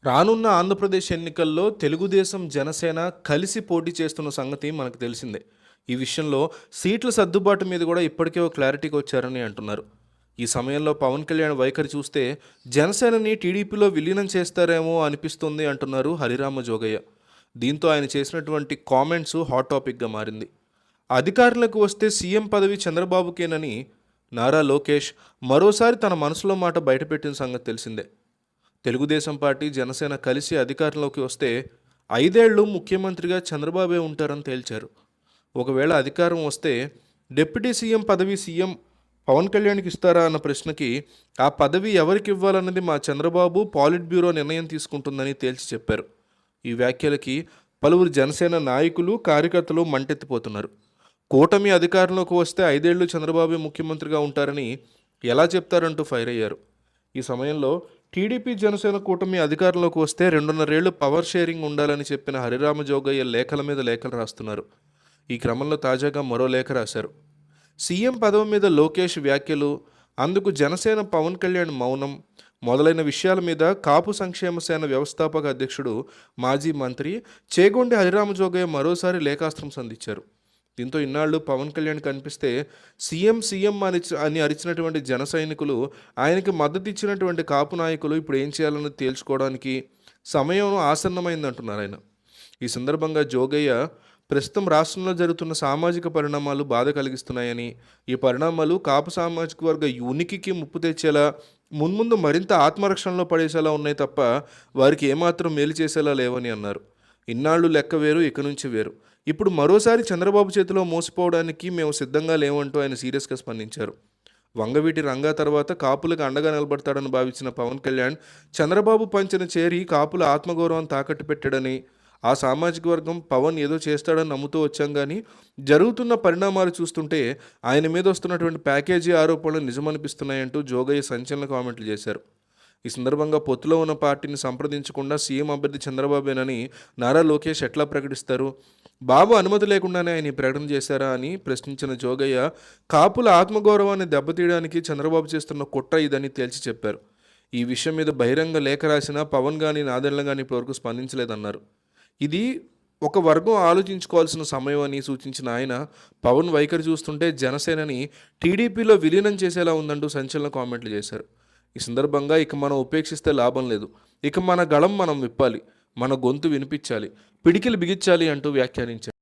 రానున్న ఆంధ్రప్రదేశ్ ఎన్నికల్లో తెలుగుదేశం, జనసేన కలిసి పోటీ చేస్తున్న సంగతి మనకు తెలిసిందే. ఈ విషయంలో సీట్ల సర్దుబాటు మీద కూడా ఇప్పటికే ఓ క్లారిటీకి వచ్చారని అంటున్నారు. ఈ సమయంలో పవన్ కళ్యాణ్ వైఖరి చూస్తే జనసేనని టీడీపీలో విలీనం చేస్తారేమో అనిపిస్తుంది అంటున్నారు హరిరామ జోగయ్య. దీంతో ఆయన చేసినటువంటి కామెంట్స్ హాట్ టాపిక్గా మారింది. అధికారులకు వస్తే సీఎం పదవి చంద్రబాబుకేనని నారా లోకేష్ మరోసారి తన మనసులో మాట బయటపెట్టిన సంగతి తెలిసిందే. తెలుగుదేశం పార్టీ, జనసేన కలిసి అధికారంలోకి వస్తే 5 ఏళ్లు ముఖ్యమంత్రిగా చంద్రబాబే ఉంటారని తేల్చారు. ఒకవేళ అధికారం వస్తే డిప్యూటీ సీఎం పదవి సీఎం పవన్ కళ్యాణ్కి ఇస్తారా అన్న ప్రశ్నకి ఆ పదవి ఎవరికి ఇవ్వాలన్నది మా చంద్రబాబు పాలిట్ బ్యూరో నిర్ణయం తీసుకుంటుందని తేల్చి చెప్పారు. ఈ వ్యాఖ్యలకి పలువురు జనసేన నాయకులు, కార్యకర్తలు మంటెత్తిపోతున్నారు. కూటమి అధికారంలోకి వస్తే 5 ఏళ్లు చంద్రబాబే ముఖ్యమంత్రిగా ఉంటారని ఎలా చెప్తారంటూ ఫైర్ అయ్యారు. ఈ సమయంలో టీడీపీ, జనసేన కూటమి అధికారంలోకి వస్తే 2.5 ఏళ్లు పవర్ షేరింగ్ ఉండాలని చెప్పిన హరిరామ జోగయ్య లేఖల మీద లేఖలు రాస్తున్నారు. ఈ క్రమంలో తాజాగా మరో లేఖ రాశారు. సీఎం పదవి మీద లోకేష్ వ్యాఖ్యలు, అందుకు జనసేన పవన్ కళ్యాణ్ మౌనం మొదలైన విషయాల మీద కాపు సంక్షేమ సేన వ్యవస్థాపక అధ్యక్షుడు, మాజీ మంత్రి చేగొండి హరిరామ జోగయ్య మరోసారి లేఖాస్త్రం సంధించారు. దీంతో ఇన్నాళ్ళు పవన్ కళ్యాణ్ కనిపిస్తే సీఎం సీఎం అని అరిచినటువంటి జన సైనికులు, ఆయనకి మద్దతు ఇచ్చినటువంటి కాపు నాయకులు ఇప్పుడు ఏం చేయాలని తేల్చుకోవడానికి సమయం ఆసన్నమైందంటున్నారు ఆయన. ఈ సందర్భంగా జోగయ్య ప్రస్తుతం రాష్ట్రంలో జరుగుతున్న సామాజిక పరిణామాలు బాధ కలిగిస్తున్నాయని, ఈ పరిణామాలు కాపు సామాజిక వర్గ ఉనికికి ముప్పు తెచ్చేలా, మున్ముందు మరింత ఆత్మరక్షణలో పడేసేలా ఉన్నాయి తప్ప వారికి ఏమాత్రం మేలు చేసేలా లేవని అన్నారు. ఇన్నాళ్ళు లెక్క వేరు, ఇక నుంచి వేరు. ఇప్పుడు మరోసారి చంద్రబాబు చేతిలో మోసపోవడానికి మేము సిద్ధంగా లేవంటూ ఆయన సీరియస్గా స్పందించారు. వంగవీటి రంగా తర్వాత కాపులకు అండగా నిలబడతాడని భావించిన పవన్ కళ్యాణ్ చంద్రబాబు పంచన చేరి కాపుల ఆత్మగౌరవం తాకట్టు పెట్టాడని, ఆ సామాజిక వర్గం పవన్ ఏదో చేస్తాడని నమ్ముతూ వచ్చాం, కానీ జరుగుతున్న పరిణామాలు చూస్తుంటే ఆయన మీద వస్తున్నటువంటి ప్యాకేజీ ఆరోపణలు నిజమనిపిస్తున్నాయంటూ జోగయ్య సంచలన కామెంట్లు చేశారు. ఈ సందర్భంగా పొత్తులో ఉన్న పార్టీని సంప్రదించకుండా సీఎం అభ్యర్థి చంద్రబాబేనని నారా లోకేష్ ఎట్లా ప్రకటిస్తారు? బాబు అనుమతి లేకుండానే ఆయన ఈ ప్రకటన చేశారా అని ప్రశ్నించిన జోగయ్య, కాపుల ఆత్మగౌరవాన్ని దెబ్బతీయడానికి చంద్రబాబు చేస్తున్న కుట్ర ఇదని తేల్చి చెప్పారు. ఈ విషయం మీద బహిరంగ లేఖ రాసిన పవన్ కానీ, నాదెళ్ల కానీ ఇప్పటివరకు స్పందించలేదన్నారు. ఇది ఒక వర్గం ఆలోచించుకోవాల్సిన సమయం అని సూచించిన ఆయన, పవన్ వైఖరి చూస్తుంటే జనసేనని టీడీపీలో విలీనం చేసేలా ఉందంటూ సంచలన కామెంట్లు చేశారు. ఈ సందర్భంగా ఇక మనం ఉపేక్షిస్తే లాభం లేదు, ఇక మన గళం మనం విప్పాలి, మన గొంతు వినిపించాలి, పిడికిలు బిగించాలి అంటూ వ్యాఖ్యానించారు.